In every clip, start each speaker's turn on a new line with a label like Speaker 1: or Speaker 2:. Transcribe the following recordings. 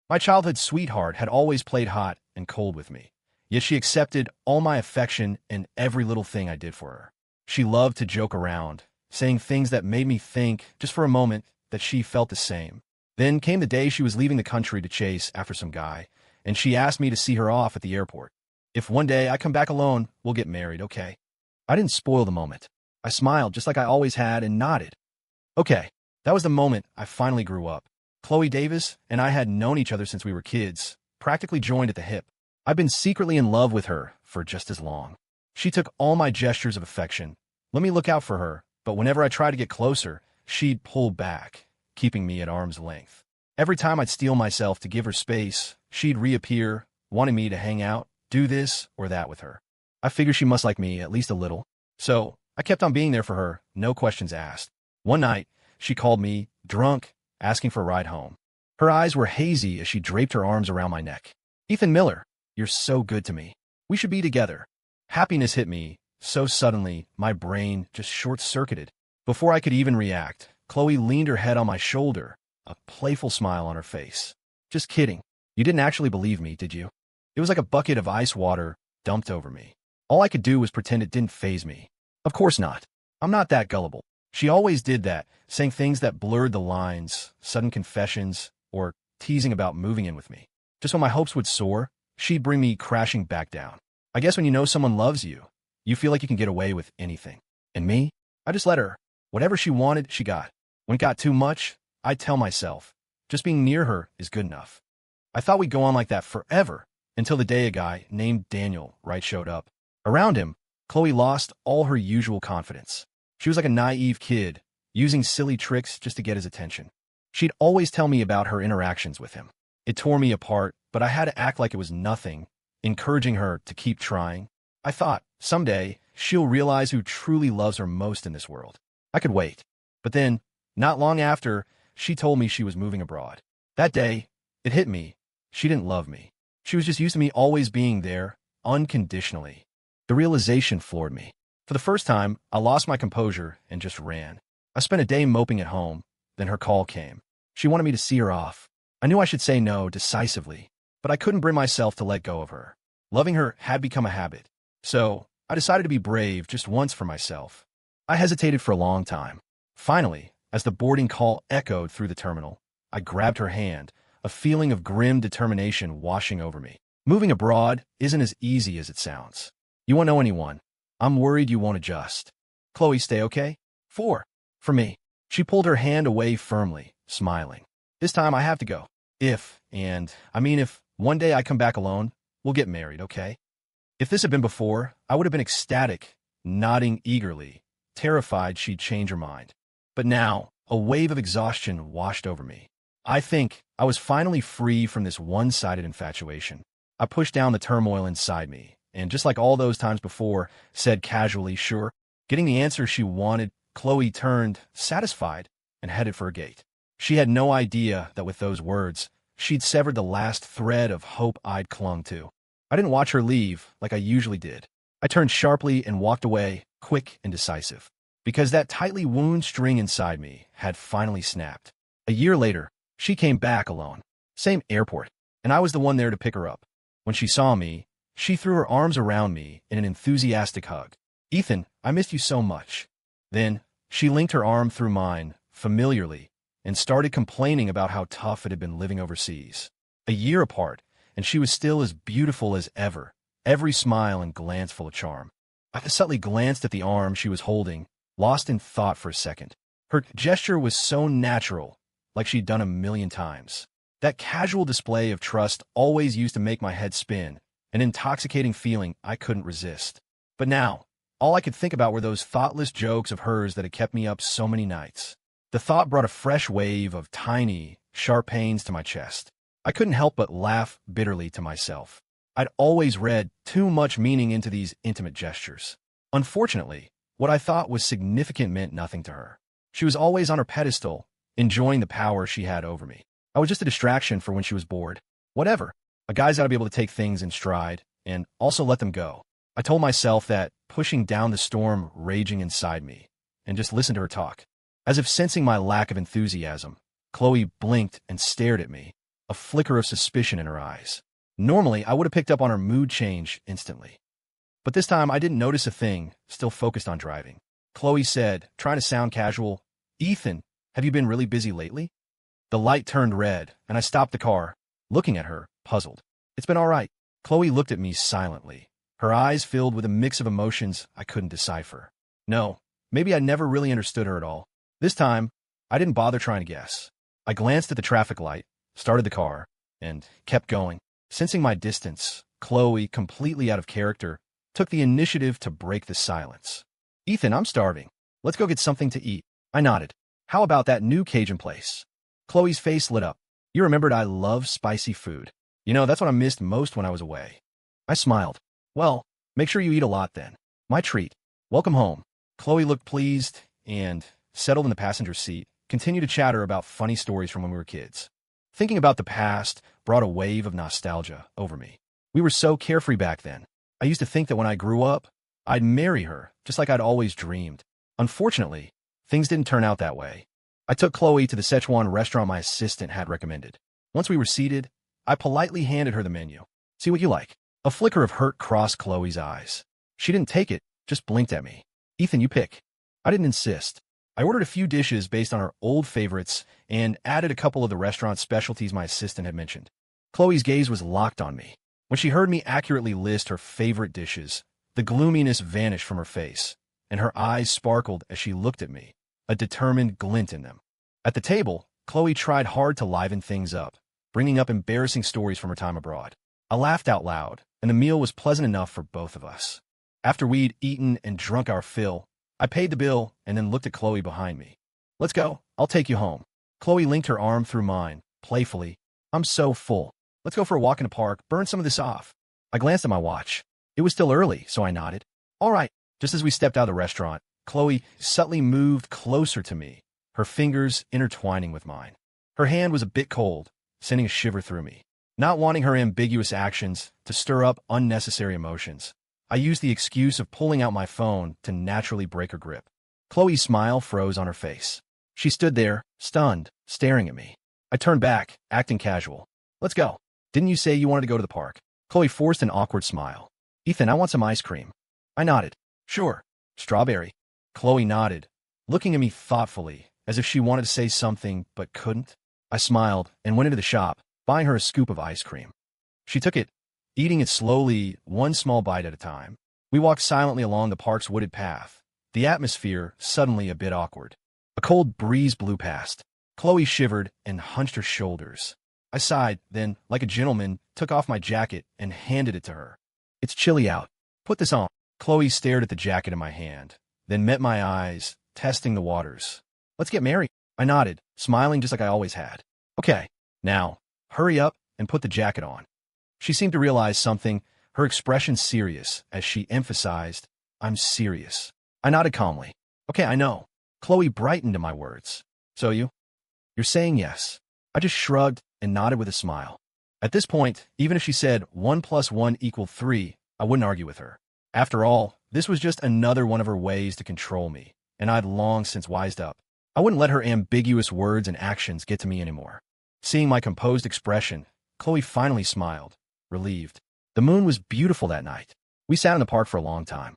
Speaker 1: My childhood sweetheart had always played hot and cold with me, yet she accepted all my affection and every little thing I did for her. She loved to joke around, saying things that made me think, just for a moment, that she felt the same. Then came the day she was leaving the country to chase after some guy, and she asked me to see her off at the airport. If one day I come back alone, we'll get married, okay? I didn't spoil the moment. I smiled just like I always had and nodded. Okay, that was the moment I finally grew up. Chloe Davis and I had known each other since we were kids, practically joined at the hip. I've been secretly in love with her for just as long. She took all my gestures of affection, let me look out for her, but whenever I tried to get closer, she'd pull back, keeping me at arm's length. Every time I'd steel myself to give her space, she'd reappear, wanting me to hang out, do this or that with her. I figured she must like me at least a little, so I kept on being there for her, no questions asked. One night, she called me, drunk, asking for a ride home. Her eyes were hazy as she draped her arms around my neck. Ethan Miller, you're so good to me. We should be together. Happiness hit me so suddenly, my brain just short-circuited. Before I could even react, Chloe leaned her head on my shoulder, a playful smile on her face. Just kidding. You didn't actually believe me, did you? It was like a bucket of ice water dumped over me. All I could do was pretend it didn't faze me. Of course not. I'm not that gullible. She always did that, saying things that blurred the lines, sudden confessions, or teasing about moving in with me. Just when my hopes would soar, she'd bring me crashing back down. I guess when you know someone loves you, you feel like you can get away with anything. And me? I just let her. Whatever she wanted, she got. When it got too much, I'd tell myself, just being near her is good enough. I thought we'd go on like that forever, until the day a guy named Daniel Wright showed up. Around him, Chloe lost all her usual confidence. She was like a naive kid, using silly tricks just to get his attention. She'd always tell me about her interactions with him. It tore me apart, but I had to act like it was nothing, encouraging her to keep trying. I thought, someday, she'll realize who truly loves her most in this world. I could wait. But then, not long after, she told me she was moving abroad. That day, it hit me. She didn't love me. She was just used to me always being there, unconditionally. The realization floored me. For the first time, I lost my composure and just ran. I spent a day moping at home, then her call came. She wanted me to see her off. I knew I should say no decisively, but I couldn't bring myself to let go of her. Loving her had become a habit. So, I decided to be brave just once for myself. I hesitated for a long time. Finally, as the boarding call echoed through the terminal, I grabbed her hand, a feeling of grim determination washing over me. Moving abroad isn't as easy as it sounds. You won't know anyone. I'm worried you won't adjust. Chloe, stay okay? For me. She pulled her hand away firmly, smiling. This time I have to go. If one day I come back alone, we'll get married, okay? If this had been before, I would have been ecstatic, nodding eagerly, terrified she'd change her mind. But now, a wave of exhaustion washed over me. I think I was finally free from this one-sided infatuation. I pushed down the turmoil inside me, and just like all those times before, said casually, sure. Getting the answer she wanted, Chloe turned, satisfied, and headed for a gate. She had no idea that with those words, she'd severed the last thread of hope I'd clung to. I didn't watch her leave like I usually did. I turned sharply and walked away, quick and decisive, because that tightly wound string inside me had finally snapped. A year later, she came back alone. Same airport, and I was the one there to pick her up. When she saw me, she threw her arms around me in an enthusiastic hug. Ethan, I missed you so much. Then, she linked her arm through mine, familiarly, and started complaining about how tough it had been living overseas. A year apart, and she was still as beautiful as ever, every smile and glance full of charm. I subtly glanced at the arm she was holding, lost in thought for a second. Her gesture was so natural, like she'd done a million times. That casual display of trust always used to make my head spin, an intoxicating feeling I couldn't resist. But now, all I could think about were those thoughtless jokes of hers that had kept me up so many nights. The thought brought a fresh wave of tiny, sharp pains to my chest. I couldn't help but laugh bitterly to myself. I'd always read too much meaning into these intimate gestures. Unfortunately, what I thought was significant meant nothing to her. She was always on her pedestal, enjoying the power she had over me. I was just a distraction for when she was bored. Whatever. A guy's got to be able to take things in stride, and also let them go. I told myself that, pushing down the storm raging inside me, and just listen to her talk. As if sensing my lack of enthusiasm, Chloe blinked and stared at me. a flicker of suspicion in her eyes. Normally, I would have picked up on her mood change instantly. But this time, I didn't notice a thing, still focused on driving. Chloe said, trying to sound casual, "Ethan, have you been really busy lately?" The light turned red, and I stopped the car, looking at her, puzzled. "It's been all right." Chloe looked at me silently, her eyes filled with a mix of emotions I couldn't decipher. No, maybe I never really understood her at all. This time, I didn't bother trying to guess. I glanced at the traffic light, started the car, and kept going. Sensing my distance, Chloe, completely out of character, took the initiative to break the silence. "Ethan, I'm starving. Let's go get something to eat." I nodded. "How about that new Cajun place?" Chloe's face lit up. "You remembered I love spicy food. You know, that's what I missed most when I was away." I smiled. "Well, make sure you eat a lot then. My treat. Welcome home." Chloe looked pleased and, settled in the passenger seat, continued to chatter about funny stories from when we were kids. Thinking about the past brought a wave of nostalgia over me. We were so carefree back then. I used to think that when I grew up, I'd marry her, just like I'd always dreamed. Unfortunately, things didn't turn out that way. I took Chloe to the Szechuan restaurant my assistant had recommended. Once we were seated, I politely handed her the menu. "See what you like." A flicker of hurt crossed Chloe's eyes. She didn't take it, just blinked at me. "Ethan, you pick." I didn't insist. I ordered a few dishes based on our old favorites and added a couple of the restaurant specialties my assistant had mentioned. Chloe's gaze was locked on me. When she heard me accurately list her favorite dishes, the gloominess vanished from her face, and her eyes sparkled as she looked at me, a determined glint in them. At the table, Chloe tried hard to liven things up, bringing up embarrassing stories from her time abroad. I laughed out loud, and the meal was pleasant enough for both of us. After we'd eaten and drunk our fill, I paid the bill and then looked at Chloe behind me. "Let's go. I'll take you home." Chloe linked her arm through mine, playfully. "I'm so full. Let's go for a walk in the park, burn some of this off." I glanced at my watch. It was still early, so I nodded. "All right." Just as we stepped out of the restaurant, Chloe subtly moved closer to me, her fingers intertwining with mine. Her hand was a bit cold, sending a shiver through me. Not wanting her ambiguous actions to stir up unnecessary emotions, I used the excuse of pulling out my phone to naturally break her grip. Chloe's smile froze on her face. She stood there, stunned, staring at me. I turned back, acting casual. "Let's go. Didn't you say you wanted to go to the park?" Chloe forced an awkward smile. "Ethan, I want some ice cream." I nodded. "Sure. Strawberry." Chloe nodded, looking at me thoughtfully, as if she wanted to say something but couldn't. I smiled and went into the shop, buying her a scoop of ice cream. She took it, eating it slowly, one small bite at a time. We walked silently along the park's wooded path, the atmosphere suddenly a bit awkward. A cold breeze blew past. Chloe shivered and hunched her shoulders. I sighed, then, like a gentleman, took off my jacket and handed it to her. "It's chilly out. Put this on." Chloe stared at the jacket in my hand, then met my eyes, testing the waters. "Let's get married." I nodded, smiling just like I always had. "Okay, now, hurry up and put the jacket on." She seemed to realize something, her expression serious, as she emphasized, "I'm serious." I nodded calmly. "Okay, I know." Chloe brightened at my words. "So you're saying yes." I just shrugged and nodded with a smile. At this point, even if she said 1 + 1 = 3, I wouldn't argue with her. After all, this was just another one of her ways to control me, and I'd long since wised up. I wouldn't let her ambiguous words and actions get to me anymore. Seeing my composed expression, Chloe finally smiled, relieved. The moon was beautiful that night. We sat in the park for a long time.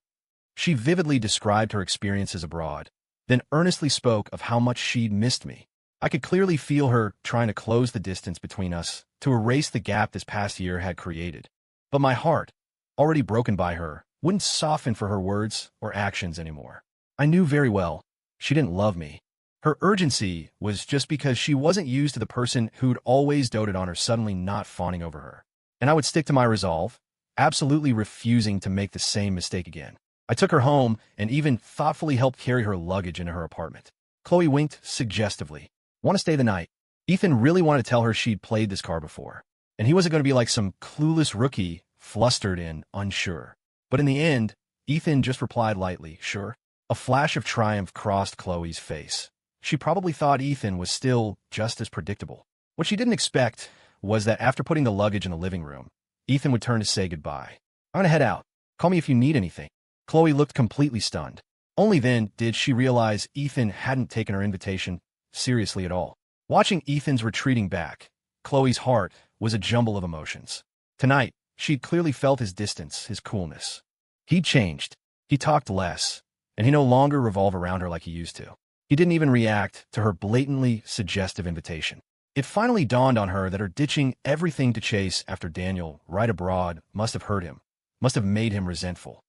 Speaker 1: She vividly described her experiences abroad, then earnestly spoke of how much she'd missed me. I could clearly feel her trying to close the distance between us, to erase the gap this past year had created. But my heart, already broken by her, wouldn't soften for her words or actions anymore. I knew very well she didn't love me. Her urgency was just because she wasn't used to the person who'd always doted on her suddenly not fawning over her. And I would stick to my resolve, absolutely refusing to make the same mistake again. I took her home and even thoughtfully helped carry her luggage into her apartment. Chloe winked suggestively. "Want to stay the night?" Ethan really wanted to tell her she'd played this card before, and he wasn't going to be like some clueless rookie, flustered and unsure. But in the end, Ethan just replied lightly, "Sure." A flash of triumph crossed Chloe's face. She probably thought Ethan was still just as predictable. What she didn't expect was that after putting the luggage in the living room, Ethan would turn to say goodbye. "I'm gonna head out. Call me if you need anything." Chloe looked completely stunned. Only then did she realize Ethan hadn't taken her invitation seriously at all. Watching Ethan's retreating back, Chloe's heart was a jumble of emotions. Tonight, she'd clearly felt his distance, his coolness. He'd changed. He talked less, and he no longer revolved around her like he used to. He didn't even react to her blatantly suggestive invitation. It finally dawned on her that her ditching everything to chase after Daniel right abroad must have hurt him, must have made him resentful.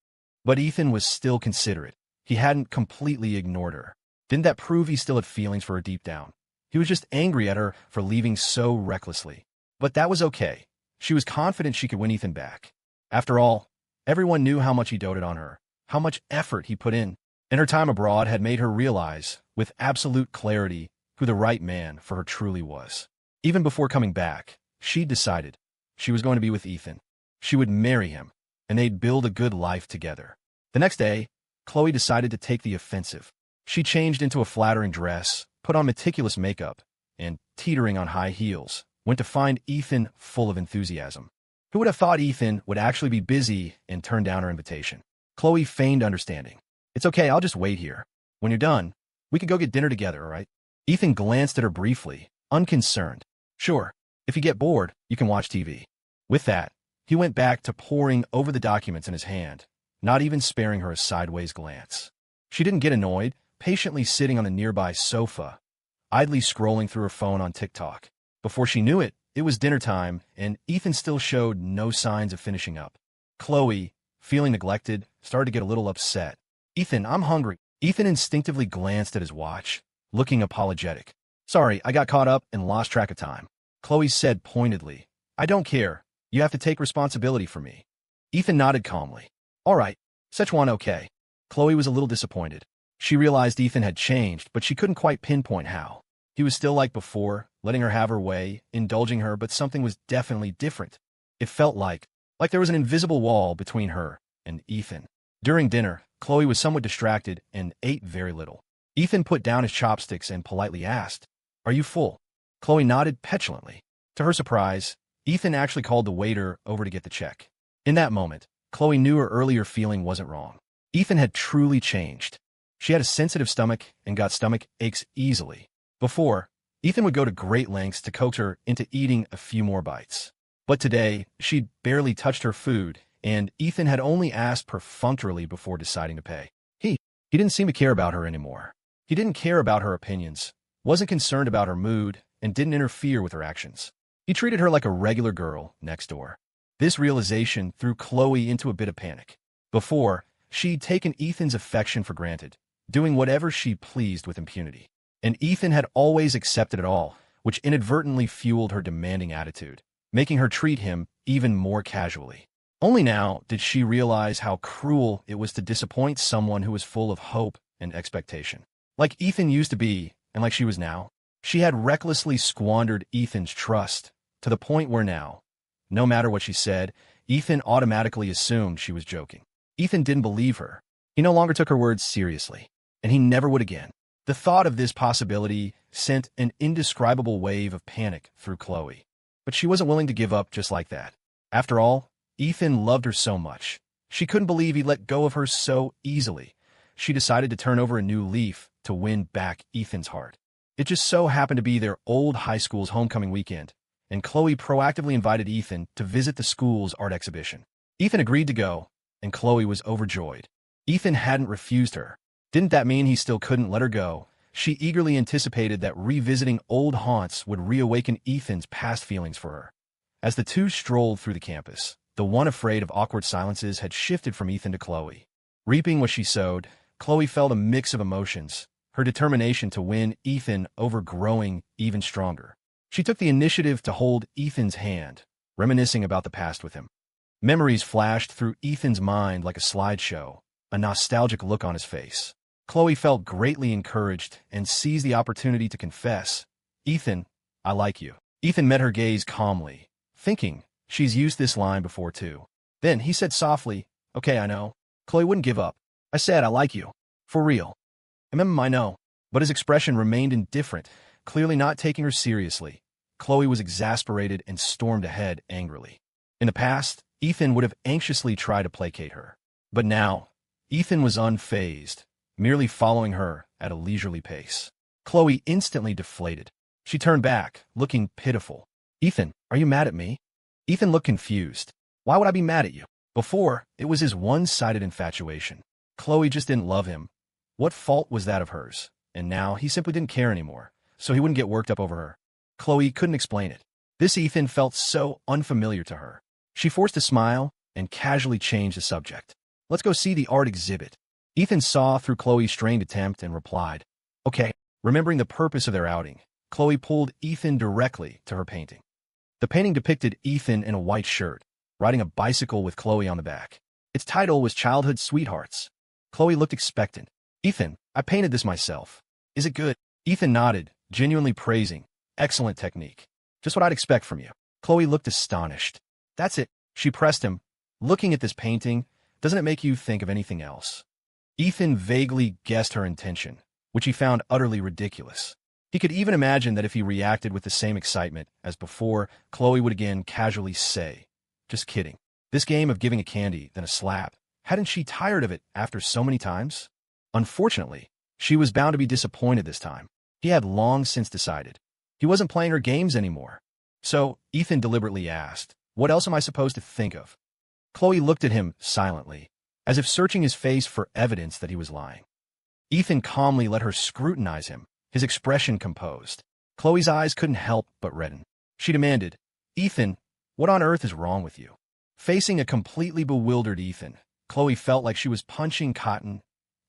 Speaker 1: But Ethan was still considerate. He hadn't completely ignored her. Didn't that prove he still had feelings for her deep down? He was just angry at her for leaving so recklessly. But that was okay. She was confident she could win Ethan back. After all, everyone knew how much he doted on her, how much effort he put in, and her time abroad had made her realize, with absolute clarity, who the right man for her truly was. Even before coming back, she'd decided she was going to be with Ethan. She would marry him, and they'd build a good life together. The next day, Chloe decided to take the offensive. She changed into a flattering dress, put on meticulous makeup, and, teetering on high heels, went to find Ethan full of enthusiasm. Who would have thought Ethan would actually be busy and turn down her invitation? Chloe feigned understanding. "It's okay, I'll just wait here. When you're done, we could go get dinner together, all right?" Ethan glanced at her briefly, unconcerned. "Sure, if you get bored, you can watch TV." With that, he went back to poring over the documents in his hand, not even sparing her a sideways glance. She didn't get annoyed, patiently sitting on the nearby sofa, idly scrolling through her phone on TikTok. Before she knew it, it was dinner time, and Ethan still showed no signs of finishing up. Chloe, feeling neglected, started to get a little upset. "Ethan, I'm hungry." Ethan instinctively glanced at his watch, looking apologetic. "Sorry, I got caught up and lost track of time." Chloe said pointedly, "I don't care. You have to take responsibility for me." Ethan nodded calmly. "All right, Szechuan okay." Chloe was a little disappointed. She realized Ethan had changed, but she couldn't quite pinpoint how. He was still like before, letting her have her way, indulging her, but something was definitely different. It felt like there was an invisible wall between her and Ethan. During dinner, Chloe was somewhat distracted and ate very little. Ethan put down his chopsticks and politely asked, "Are you full?" Chloe nodded petulantly. To her surprise, Ethan actually called the waiter over to get the check. In that moment, Chloe knew her earlier feeling wasn't wrong. Ethan had truly changed. She had a sensitive stomach and got stomach aches easily. Before, Ethan would go to great lengths to coax her into eating a few more bites. But today, she'd barely touched her food, and Ethan had only asked perfunctorily before deciding to pay. He didn't seem to care about her anymore. He didn't care about her opinions, wasn't concerned about her mood, and didn't interfere with her actions. He treated her like a regular girl next door. This realization threw Chloe into a bit of panic. Before, she'd taken Ethan's affection for granted, doing whatever she pleased with impunity. And Ethan had always accepted it all, which inadvertently fueled her demanding attitude, making her treat him even more casually. Only now did she realize how cruel it was to disappoint someone who was full of hope and expectation. Like Ethan used to be, and like she was now, she had recklessly squandered Ethan's trust, to the point where now, no matter what she said, Ethan automatically assumed she was joking. Ethan didn't believe her. He no longer took her words seriously, and he never would again. The thought of this possibility sent an indescribable wave of panic through Chloe. But she wasn't willing to give up just like that. After all, Ethan loved her so much. She couldn't believe he let go of her so easily. She decided to turn over a new leaf to win back Ethan's heart. It just so happened to be their old high school's homecoming weekend, and Chloe proactively invited Ethan to visit the school's art exhibition. Ethan agreed to go, and Chloe was overjoyed. Ethan hadn't refused her. Didn't that mean he still couldn't let her go? She eagerly anticipated that revisiting old haunts would reawaken Ethan's past feelings for her. As the two strolled through the campus, the one afraid of awkward silences had shifted from Ethan to Chloe. Reaping what she sowed, Chloe felt a mix of emotions, her determination to win Ethan over growing even stronger. She took the initiative to hold Ethan's hand, reminiscing about the past with him. Memories flashed through Ethan's mind like a slideshow, a nostalgic look on his face. Chloe felt greatly encouraged and seized the opportunity to confess, "Ethan, I like you." Ethan met her gaze calmly, thinking she's used this line before too. Then he said softly, "Okay, I know." Chloe wouldn't give up. "I said I like you. For real." I know. But his expression remained indifferent, clearly not taking her seriously. Chloe was exasperated and stormed ahead angrily. In the past, Ethan would have anxiously tried to placate her. But now, Ethan was unfazed, merely following her at a leisurely pace. Chloe instantly deflated. She turned back, looking pitiful. Ethan, are you mad at me? Ethan looked confused. Why would I be mad at you? Before, it was his one-sided infatuation. Chloe just didn't love him. What fault was that of hers? And now he simply didn't care anymore, so he wouldn't get worked up over her. Chloe couldn't explain it. This Ethan felt so unfamiliar to her. She forced a smile and casually changed the subject. Let's go see the art exhibit. Ethan saw through Chloe's strained attempt and replied, okay. Remembering the purpose of their outing, Chloe pulled Ethan directly to her painting. The painting depicted Ethan in a white shirt, riding a bicycle with Chloe on the back. Its title was Childhood Sweethearts. Chloe looked expectant. Ethan, I painted this myself. Is it good? Ethan nodded, genuinely praising. Excellent technique. Just what I'd expect from you. Chloe looked astonished. That's it. She pressed him. Looking at this painting, doesn't it make you think of anything else? Ethan vaguely guessed her intention, which he found utterly ridiculous. He could even imagine that if he reacted with the same excitement as before, Chloe would again casually say, just kidding. This game of giving a candy, then a slap, hadn't she tired of it after so many times? Unfortunately, she was bound to be disappointed this time. He had long since decided. He wasn't playing her games anymore. So, Ethan deliberately asked, what else am I supposed to think of? Chloe looked at him silently, as if searching his face for evidence that he was lying. Ethan calmly let her scrutinize him, his expression composed. Chloe's eyes couldn't help but redden. She demanded, Ethan, what on earth is wrong with you? Facing a completely bewildered Ethan, Chloe felt like she was punching cotton,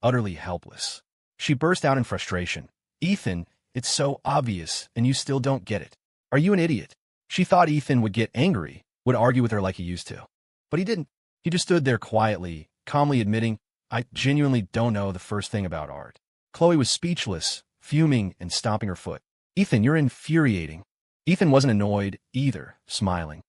Speaker 1: utterly helpless. She burst out in frustration. Ethan, it's so obvious, and you still don't get it. Are you an idiot? She thought Ethan would get angry, would argue with her like he used to. But he didn't. He just stood there quietly, calmly admitting, I genuinely don't know the first thing about art. Chloe was speechless, fuming and stomping her foot. Ethan, you're infuriating. Ethan wasn't annoyed either, smiling.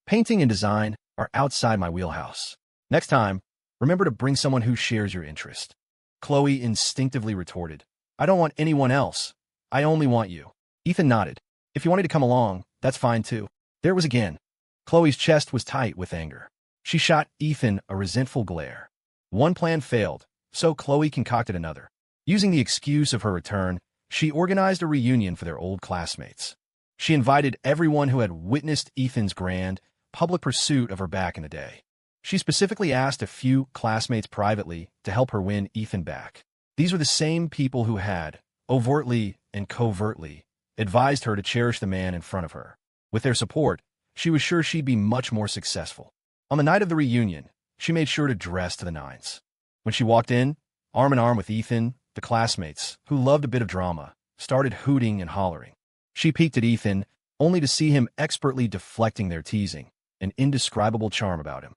Speaker 1: Painting and design are outside my wheelhouse. Next time, remember to bring someone who shares your interest. Chloe instinctively retorted, I don't want anyone else. I only want you. Ethan nodded. If you wanted to come along, that's fine too. There it was again. Chloe's chest was tight with anger. She shot Ethan a resentful glare. One plan failed, so Chloe concocted another. Using the excuse of her return, she organized a reunion for their old classmates. She invited everyone who had witnessed Ethan's grand, public pursuit of her back in the day. She specifically asked a few classmates privately to help her win Ethan back. These were the same people who had, overtly and covertly, advised her to cherish the man in front of her. With their support, she was sure she'd be much more successful. On the night of the reunion, she made sure to dress to the nines. When she walked in, arm in arm with Ethan, the classmates, who loved a bit of drama, started hooting and hollering. She peeked at Ethan, only to see him expertly deflecting their teasing, an indescribable charm about him.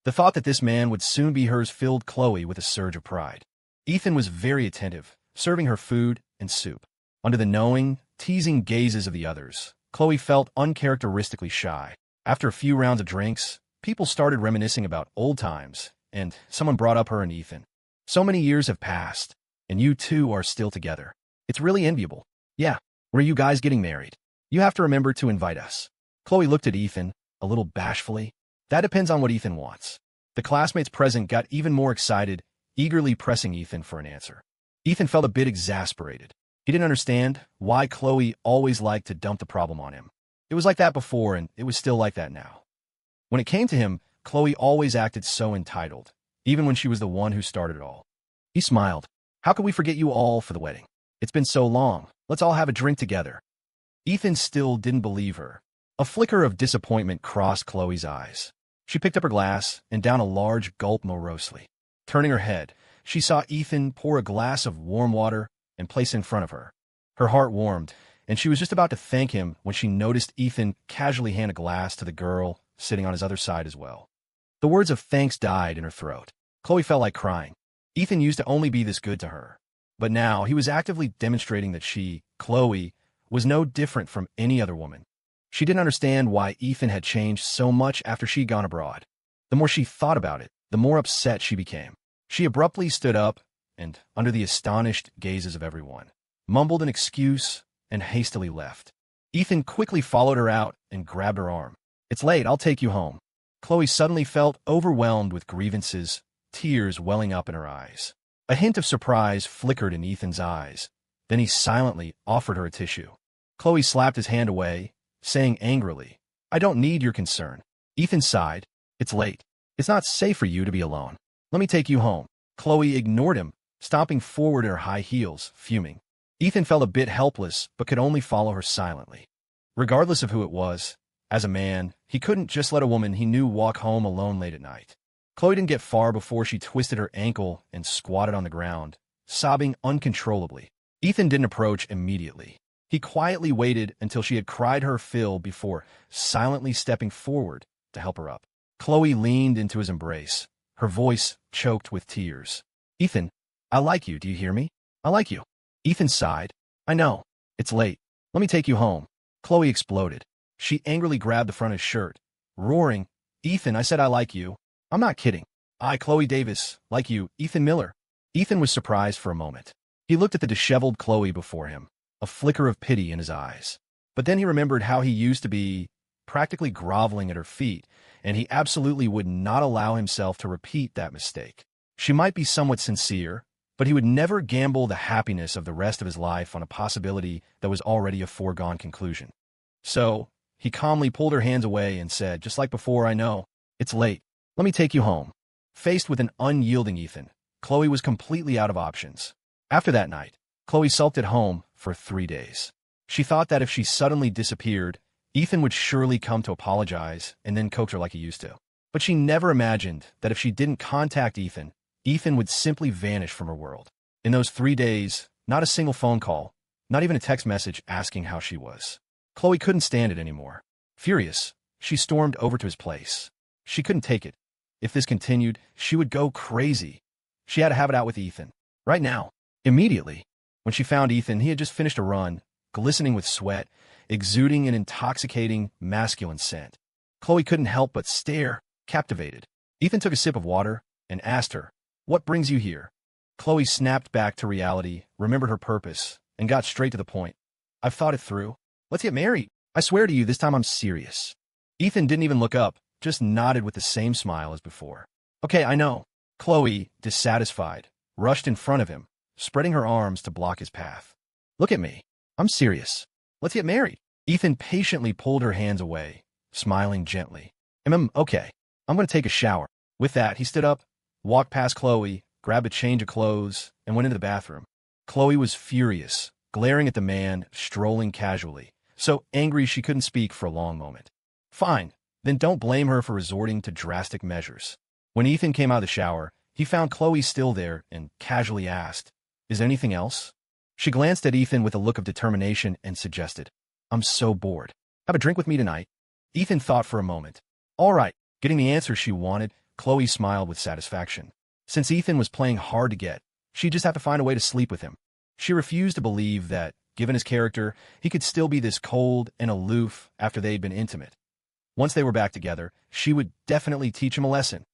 Speaker 1: The thought that this man would soon be hers filled Chloe with a surge of pride. Ethan was very attentive, serving her food and soup. Under the knowing, teasing gazes of the others, Chloe felt uncharacteristically shy. After a few rounds of drinks, people started reminiscing about old times, and someone brought up her and Ethan. So many years have passed, and you two are still together. It's really enviable. Yeah, where are you guys getting married? You have to remember to invite us. Chloe looked at Ethan, a little bashfully. That depends on what Ethan wants. The classmates present got even more excited, eagerly pressing Ethan for an answer. Ethan felt a bit exasperated. He didn't understand why Chloe always liked to dump the problem on him. It was like that before, and it was still like that now. When it came to him, Chloe always acted so entitled, even when she was the one who started it all. He smiled. How could we forget you all for the wedding? It's been so long. Let's all have a drink together. Ethan still didn't believe her. A flicker of disappointment crossed Chloe's eyes. She picked up her glass and downed a large gulp morosely. Turning her head, she saw Ethan pour a glass of warm water and place it in front of her. Her heart warmed, and she was just about to thank him when she noticed Ethan casually hand a glass to the girl sitting on his other side as well. The words of thanks died in her throat. Chloe felt like crying. Ethan used to only be this good to her. But now he was actively demonstrating that she, Chloe, was no different from any other woman. She didn't understand why Ethan had changed so much after she'd gone abroad. The more she thought about it, the more upset she became. She abruptly stood up and, under the astonished gazes of everyone, mumbled an excuse and hastily left. Ethan quickly followed her out and grabbed her arm. It's late, I'll take you home. Chloe suddenly felt overwhelmed with grievances, tears welling up in her eyes. A hint of surprise flickered in Ethan's eyes. Then he silently offered her a tissue. Chloe slapped his hand away saying angrily, "I don't need your concern." Ethan sighed. "It's late. It's not safe for you to be alone. Let me take you home." Chloe ignored him, stomping forward in her high heels, fuming. Ethan felt a bit helpless, but could only follow her silently. Regardless of who it was, as a man, he couldn't just let a woman he knew walk home alone late at night. Chloe didn't get far before she twisted her ankle and squatted on the ground, sobbing uncontrollably. Ethan didn't approach immediately. He quietly waited until she had cried her fill before silently stepping forward to help her up. Chloe leaned into his embrace, her voice choked with tears. "Ethan, I like you, do you hear me? I like you." Ethan sighed. "I know. It's late. Let me take you home." Chloe exploded. She angrily grabbed the front of his shirt, roaring, "Ethan, I said I like you. I'm not kidding. I, Chloe Davis, like you, Ethan Miller." Ethan was surprised for a moment. He looked at the disheveled Chloe before him, a flicker of pity in his eyes. But then he remembered how he used to be practically groveling at her feet, and he absolutely would not allow himself to repeat that mistake. She might be somewhat sincere, but he would never gamble the happiness of the rest of his life on a possibility that was already a foregone conclusion. So, he calmly pulled her hands away and said, just like before, "I know. It's late. Let me take you home." Faced with an unyielding Ethan, Chloe was completely out of options. After that night, Chloe sulked at home for 3 days. She thought that if she suddenly disappeared, Ethan would surely come to apologize and then coax her like he used to. But she never imagined that if she didn't contact Ethan, Ethan would simply vanish from her world. In those 3 days, not a single phone call, not even a text message asking how she was. Chloe couldn't stand it anymore. Furious, she stormed over to his place. She couldn't take it. If this continued, she would go crazy. She had to have it out with Ethan. Right now. Immediately. When she found Ethan, he had just finished a run, glistening with sweat, exuding an intoxicating, masculine scent. Chloe couldn't help but stare, captivated. Ethan took a sip of water and asked her, "What brings you here?" Chloe snapped back to reality, remembered her purpose, and got straight to the point. "I've thought it through. Let's get married. I swear to you, this time I'm serious." Ethan didn't even look up, just nodded with the same smile as before. "Okay, I know." Chloe, dissatisfied, rushed in front of him, spreading her arms to block his path. "Look at me. I'm serious. Let's get married." Ethan patiently pulled her hands away, smiling gently. Okay. I'm going to take a shower." With that, he stood up, walked past Chloe, grabbed a change of clothes, and went into the bathroom. Chloe was furious, glaring at the man, strolling casually, so angry she couldn't speak for a long moment. Fine, then don't blame her for resorting to drastic measures. When Ethan came out of the shower, he found Chloe still there and casually asked, "Is there anything else?" She glanced at Ethan with a look of determination and suggested, "I'm so bored. Have a drink with me tonight?" Ethan thought for a moment. All right. Getting the answer she wanted, Chloe smiled with satisfaction. Since Ethan was playing hard to get, she'd just have to find a way to sleep with him. She refused to believe that, given his character, he could still be this cold and aloof after they'd been intimate. Once they were back together, she would definitely teach him a lesson.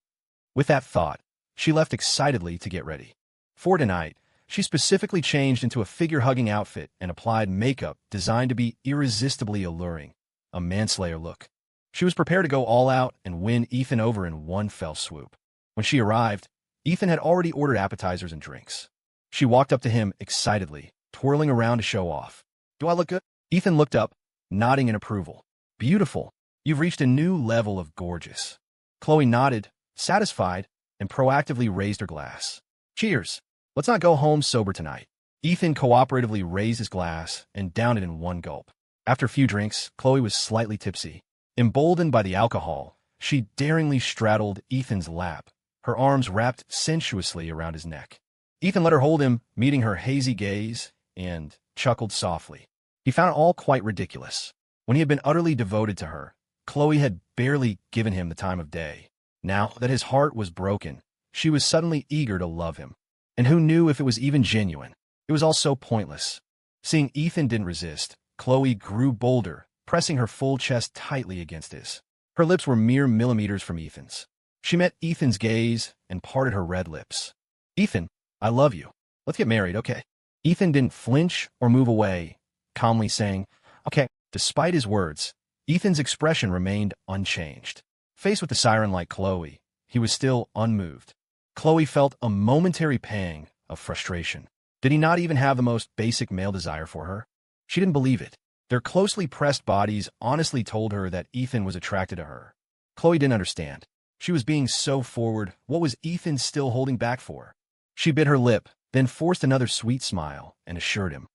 Speaker 1: With that thought, she left excitedly to get ready. For tonight, she specifically changed into a figure-hugging outfit and applied makeup designed to be irresistibly alluring, a manslayer look. She was prepared to go all out and win Ethan over in one fell swoop. When she arrived, Ethan had already ordered appetizers and drinks. She walked up to him excitedly, twirling around to show off. "Do I look good?" Ethan looked up, nodding in approval. "Beautiful. You've reached a new level of gorgeous." Chloe nodded, satisfied, and proactively raised her glass. "Cheers. Let's not go home sober tonight." Ethan cooperatively raised his glass and downed it in one gulp. After a few drinks, Chloe was slightly tipsy. Emboldened by the alcohol, she daringly straddled Ethan's lap, her arms wrapped sensuously around his neck. Ethan let her hold him, meeting her hazy gaze, and chuckled softly. He found it all quite ridiculous. When he had been utterly devoted to her, Chloe had barely given him the time of day. Now that his heart was broken, she was suddenly eager to love him. And who knew if it was even genuine? It was all so pointless. Seeing Ethan didn't resist, Chloe grew bolder, pressing her full chest tightly against his. Her lips were mere millimeters from Ethan's. She met Ethan's gaze and parted her red lips. "Ethan, I love you. Let's get married, okay?" Ethan didn't flinch or move away, calmly saying, "Okay." Despite his words, Ethan's expression remained unchanged. Faced with the siren-like Chloe, he was still unmoved. Chloe felt a momentary pang of frustration. Did he not even have the most basic male desire for her? She didn't believe it. Their closely pressed bodies honestly told her that Ethan was attracted to her. Chloe didn't understand. She was being so forward. What was Ethan still holding back for? She bit her lip, then forced another sweet smile and assured him,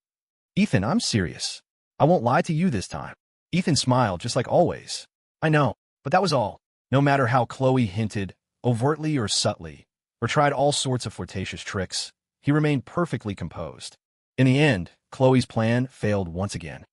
Speaker 1: "Ethan, I'm serious. I won't lie to you this time." Ethan smiled just like always. "I know, but that was all." No matter how Chloe hinted, overtly or subtly, or tried all sorts of flirtatious tricks, he remained perfectly composed. In the end, Chloe's plan failed once again.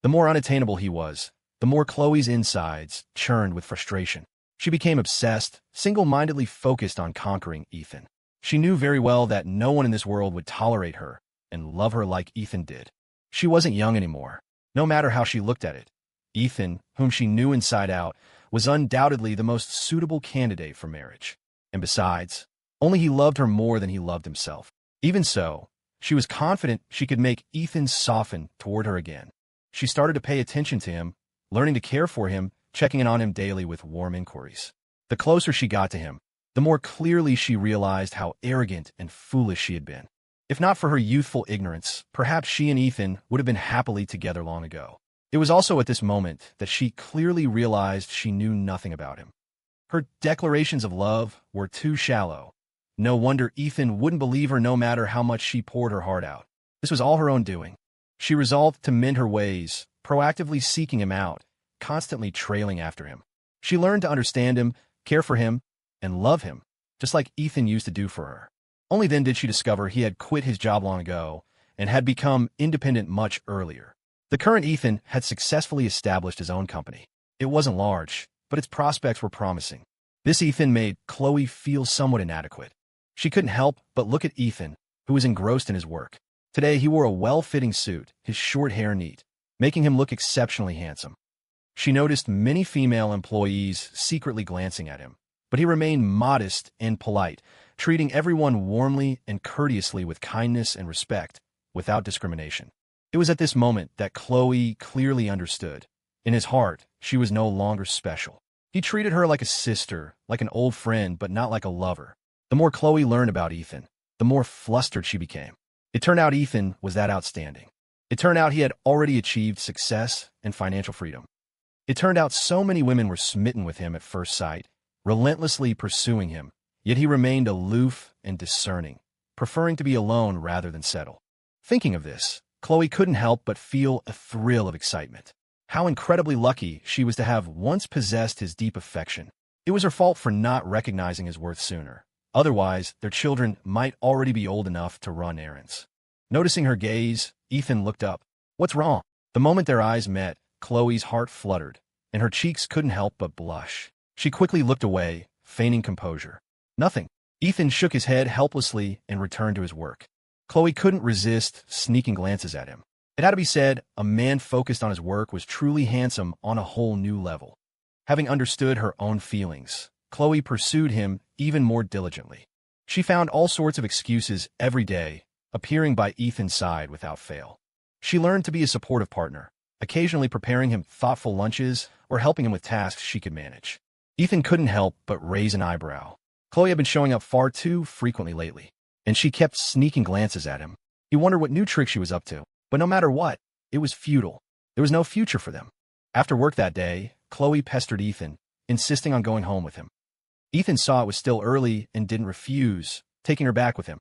Speaker 1: The more unattainable he was, the more Chloe's insides churned with frustration. She became obsessed, single-mindedly focused on conquering Ethan. She knew very well that no one in this world would tolerate her and love her like Ethan did. She wasn't young anymore, no matter how she looked at it. Ethan, whom she knew inside out, was undoubtedly the most suitable candidate for marriage. And besides, only he loved her more than he loved himself. Even so, she was confident she could make Ethan soften toward her again. She started to pay attention to him, learning to care for him, checking in on him daily with warm inquiries. The closer she got to him, the more clearly she realized how arrogant and foolish she had been. If not for her youthful ignorance, perhaps she and Ethan would have been happily together long ago. It was also at this moment that she clearly realized she knew nothing about him. Her declarations of love were too shallow. No wonder Ethan wouldn't believe her no matter how much she poured her heart out. This was all her own doing. She resolved to mend her ways, proactively seeking him out, constantly trailing after him. She learned to understand him, care for him, and love him, just like Ethan used to do for her. Only then did she discover he had quit his job long ago and had become independent much earlier. The current Ethan had successfully established his own company. It wasn't large, but its prospects were promising. This Ethan made Chloe feel somewhat inadequate. She couldn't help but look at Ethan, who was engrossed in his work. Today he wore a well-fitting suit, his short hair neat, making him look exceptionally handsome. She noticed many female employees secretly glancing at him, but he remained modest and polite, treating everyone warmly and courteously with kindness and respect, without discrimination. It was at this moment that Chloe clearly understood. In his heart, she was no longer special. He treated her like a sister, like an old friend, but not like a lover. The more Chloe learned about Ethan, the more flustered she became. It turned out Ethan was that outstanding. It turned out he had already achieved success and financial freedom. It turned out so many women were smitten with him at first sight, relentlessly pursuing him, yet he remained aloof and discerning, preferring to be alone rather than settle. Thinking of this, Chloe couldn't help but feel a thrill of excitement. How incredibly lucky she was to have once possessed his deep affection. It was her fault for not recognizing his worth sooner. Otherwise, their children might already be old enough to run errands. Noticing her gaze, Ethan looked up. "What's wrong?" The moment their eyes met, Chloe's heart fluttered, and her cheeks couldn't help but blush. She quickly looked away, feigning composure. "Nothing." Ethan shook his head helplessly and returned to his work. Chloe couldn't resist sneaking glances at him. It had to be said, a man focused on his work was truly handsome on a whole new level. Having understood her own feelings, Chloe pursued him even more diligently. She found all sorts of excuses every day, appearing by Ethan's side without fail. She learned to be a supportive partner, occasionally preparing him thoughtful lunches or helping him with tasks she could manage. Ethan couldn't help but raise an eyebrow. Chloe had been showing up far too frequently lately, and she kept sneaking glances at him. He wondered what new trick she was up to, but no matter what, it was futile. There was no future for them. After work that day, Chloe pestered Ethan, insisting on going home with him. Ethan saw it was still early and didn't refuse, taking her back with him.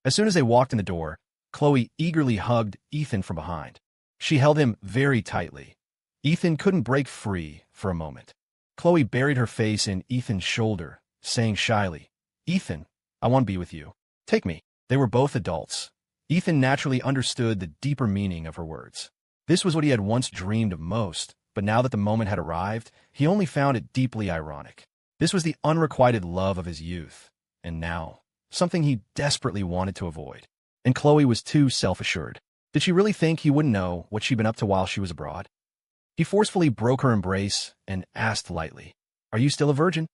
Speaker 1: As soon as they walked in the door, Chloe eagerly hugged Ethan from behind. She held him very tightly. Ethan couldn't break free for a moment. Chloe buried her face in Ethan's shoulder, saying shyly, "Ethan, I want to be with you. Take me." They were both adults. Ethan naturally understood the deeper meaning of her words. This was what he had once dreamed of most, but now that the moment had arrived, he only found it deeply ironic. This was the unrequited love of his youth, and now, something he desperately wanted to avoid. And Chloe was too self-assured. Did she really think he wouldn't know what she'd been up to while she was abroad? He forcefully broke her embrace and asked lightly, "Are you still a virgin?"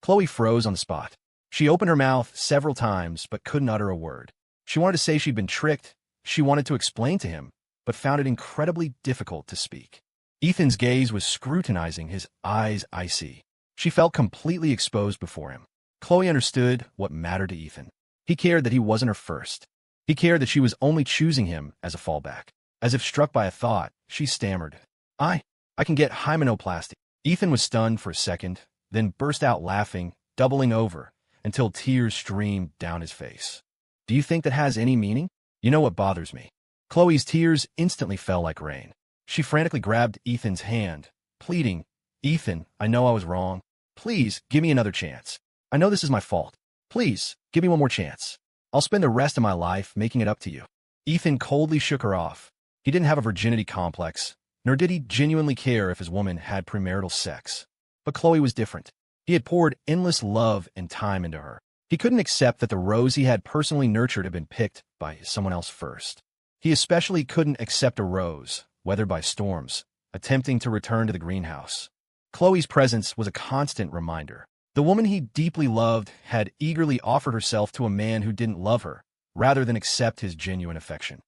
Speaker 1: Chloe froze on the spot. She opened her mouth several times but couldn't utter a word. She wanted to say she'd been tricked. She wanted to explain to him, but found it incredibly difficult to speak. Ethan's gaze was scrutinizing, his eyes icy. She felt completely exposed before him. Chloe understood what mattered to Ethan. He cared that he wasn't her first. He cared that she was only choosing him as a fallback. As if struck by a thought, she stammered. I can get hymenoplasty. Ethan was stunned for a second, then burst out laughing, doubling over, until tears streamed down his face. Do you think that has any meaning? You know what bothers me. Chloe's tears instantly fell like rain. She frantically grabbed Ethan's hand, pleading, Ethan, I know I was wrong. Please, give me another chance. I know this is my fault. Please, give me one more chance. I'll spend the rest of my life making it up to you. Ethan coldly shook her off. He didn't have a virginity complex, nor did he genuinely care if his woman had premarital sex. But Chloe was different. He had poured endless love and time into her. He couldn't accept that the rose he had personally nurtured had been picked by someone else first. He especially couldn't accept a rose, weathered by storms, attempting to return to the greenhouse. Chloe's presence was a constant reminder. The woman he deeply loved had eagerly offered herself to a man who didn't love her, rather than accept his genuine affection.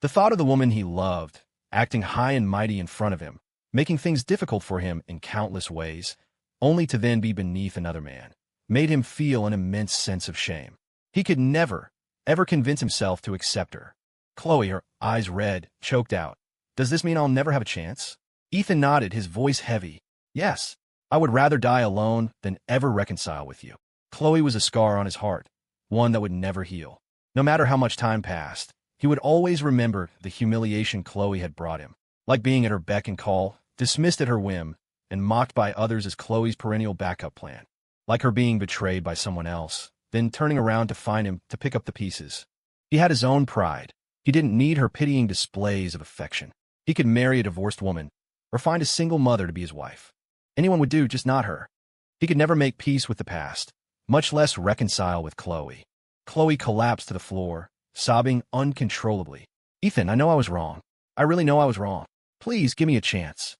Speaker 1: The thought of the woman he loved, acting high and mighty in front of him, making things difficult for him in countless ways, only to then be beneath another man, made him feel an immense sense of shame. He could never, ever convince himself to accept her. Chloe, her eyes red, choked out. Does this mean I'll never have a chance? Ethan nodded, his voice heavy. Yes, I would rather die alone than ever reconcile with you. Chloe was a scar on his heart, one that would never heal. No matter how much time passed, he would always remember the humiliation Chloe had brought him, like being at her beck and call, dismissed at her whim, and mocked by others as Chloe's perennial backup plan, like her being betrayed by someone else, then turning around to find him to pick up the pieces. He had his own pride. He didn't need her pitying displays of affection. He could marry a divorced woman, or find a single mother to be his wife. Anyone would do, just not her. He could never make peace with the past, much less reconcile with Chloe. Chloe collapsed to the floor, sobbing uncontrollably. Ethan, I know I was wrong. I really know I was wrong. Please give me a chance.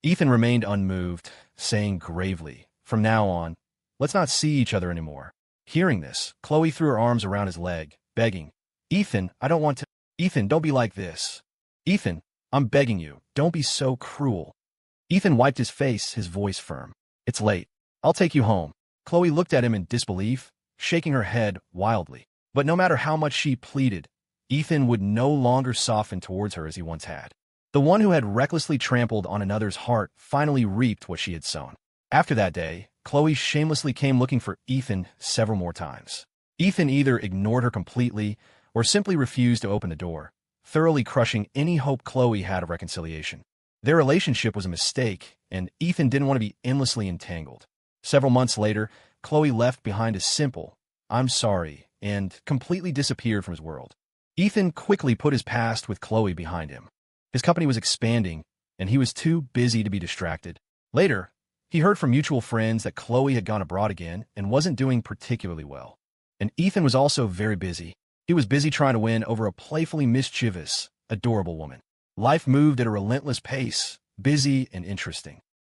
Speaker 1: Ethan remained unmoved, saying gravely, from now on, let's not see each other anymore. Hearing this, Chloe threw her arms around his leg, begging, Ethan, I don't want to. Ethan, don't be like this. Ethan, I'm begging you, don't be so cruel. Ethan wiped his face, his voice firm. It's late. I'll take you home. Chloe looked at him in disbelief, shaking her head wildly. But no matter how much she pleaded, Ethan would no longer soften towards her as he once had. The one who had recklessly trampled on another's heart finally reaped what she had sown. After that day, Chloe shamelessly came looking for Ethan several more times. Ethan either ignored her completely or simply refused to open the door, thoroughly crushing any hope Chloe had of reconciliation. Their relationship was a mistake, and Ethan didn't want to be endlessly entangled. Several months later, Chloe left behind a simple, I'm sorry, and completely disappeared from his world. Ethan quickly put his past with Chloe behind him. His company was expanding, and he was too busy to be distracted. Later, he heard from mutual friends that Chloe had gone abroad again and wasn't doing particularly well. And Ethan was also very busy. He was busy trying to win over a playfully mischievous, adorable woman. Life moved at a relentless pace, busy and interesting.